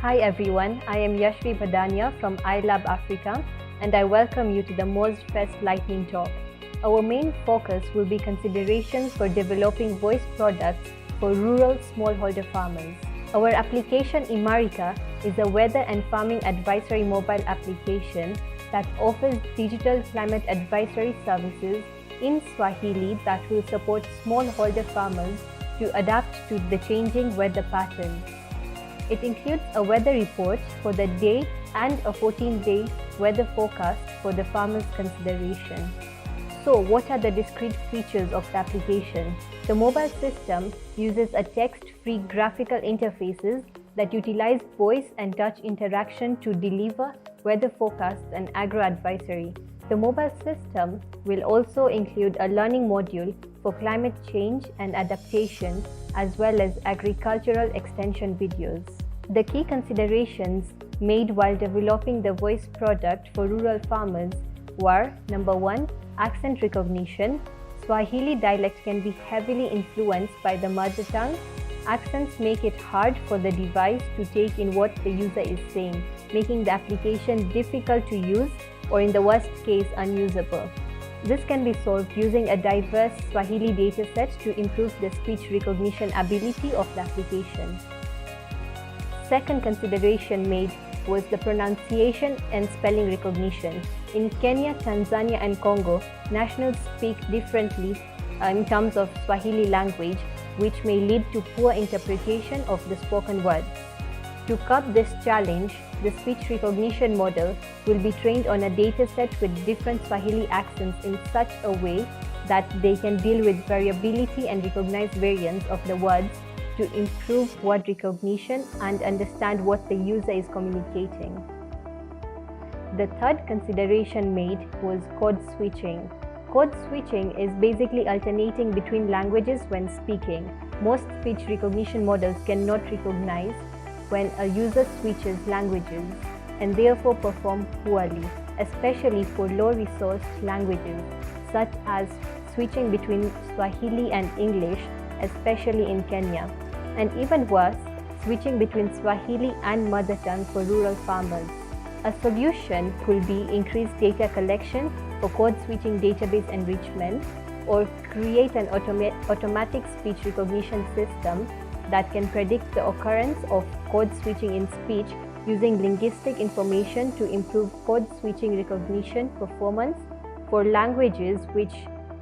Hi everyone, I am Yashvi Badania from iLab Africa and I welcome you to the Most Fest Lightning Talk. Our main focus will be considerations for developing voice products for rural smallholder farmers. Our application Imarika is a weather and farming advisory mobile application that offers digital climate advisory services in Swahili that will support smallholder farmers to adapt to the changing weather patterns. It includes a weather report for the day and a 14-day weather forecast for the farmer's consideration. So, what are the discrete features of the application? The mobile system uses a text-free graphical interfaces that utilize voice and touch interaction to deliver weather forecasts and agro-advisory. The mobile system will also include a learning module for climate change and adaptation, as well as agricultural extension videos. The key considerations made while developing the voice product for rural farmers were: number 1, accent recognition. Swahili dialect can be heavily influenced by the mother tongue. Accents make it hard for the device to take in what the user is saying, making the application difficult to use or, in the worst case, unusable. This can be solved using a diverse Swahili dataset to improve the speech recognition ability of the application. Second consideration made was the pronunciation and spelling recognition. In Kenya, Tanzania, and Congo, nationals speak differently in terms of Swahili language, which may lead to poor interpretation of the spoken words. To curb this challenge, the speech recognition model will be trained on a dataset with different Swahili accents in such a way that they can deal with variability and recognize variants of the words to improve word recognition and understand what the user is communicating. The third consideration made was code switching. Code switching is basically alternating between languages when speaking. Most speech recognition models cannot recognize when a user switches languages and therefore perform poorly, especially for low-resourced languages, such as switching between Swahili and English, especially in Kenya, and even worse, switching between Swahili and mother tongue for rural farmers. A solution could be increased data collection for code switching database enrichment, or create an automatic speech recognition system that can predict the occurrence of code switching in speech using linguistic information to improve code switching recognition performance for languages which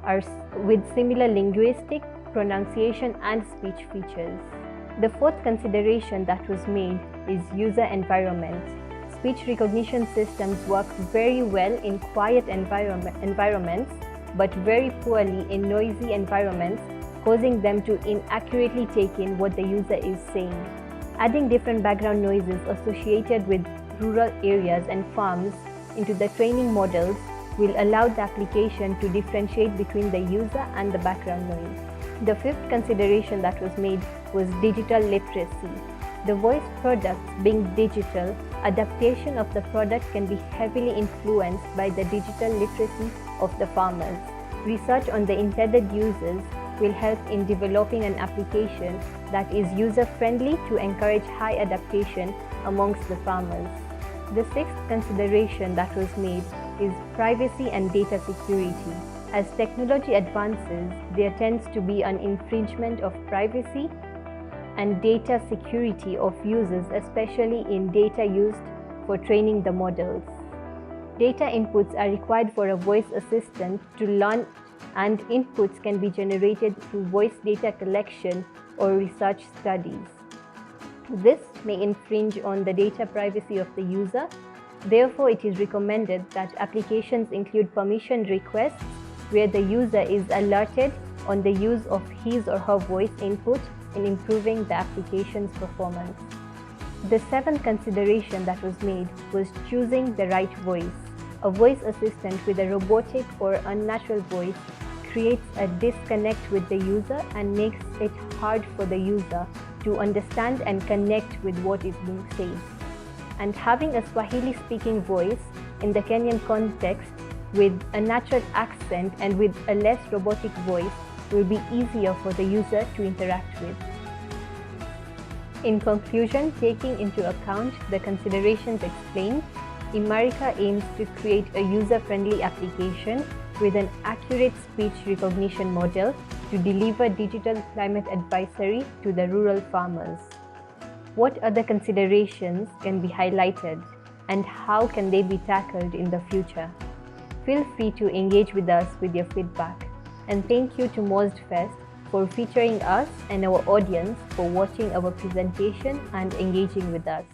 are with similar linguistic, pronunciation, and speech features. The fourth consideration that was made is user environment. Speech recognition systems work very well in quiet environments, but very poorly in noisy environments, causing them to inaccurately take in what the user is saying. Adding different background noises associated with rural areas and farms into the training models will allow the application to differentiate between the user and the background noise. The fifth consideration that was made was digital literacy. The voice products being digital, adaptation of the product can be heavily influenced by the digital literacy of the farmers. Research on the intended users will help in developing an application that is user-friendly to encourage high adaptation amongst the farmers. The sixth consideration that was made is privacy and data security. As technology advances, there tends to be an infringement of privacy and data security of users, especially in data used for training the models. Data inputs are required for a voice assistant to learn, and inputs can be generated through voice data collection or research studies. This may infringe on the data privacy of the user. Therefore, it is recommended that applications include permission requests where the user is alerted on the use of his or her voice input in improving the application's performance. The seventh consideration that was made was choosing the right voice. A voice assistant with a robotic or unnatural voice creates a disconnect with the user and makes it hard for the user to understand and connect with what is being said. And having a Swahili-speaking voice in the Kenyan context with a natural accent and with a less robotic voice will be easier for the user to interact with. In conclusion, taking into account the considerations explained, Imarika aims to create a user-friendly application with an accurate speech recognition model to deliver digital climate advisory to the rural farmers. What other considerations can be highlighted, and how can they be tackled in the future? Feel free to engage with us with your feedback. And thank you to MOSDFest for featuring us and our audience for watching our presentation and engaging with us.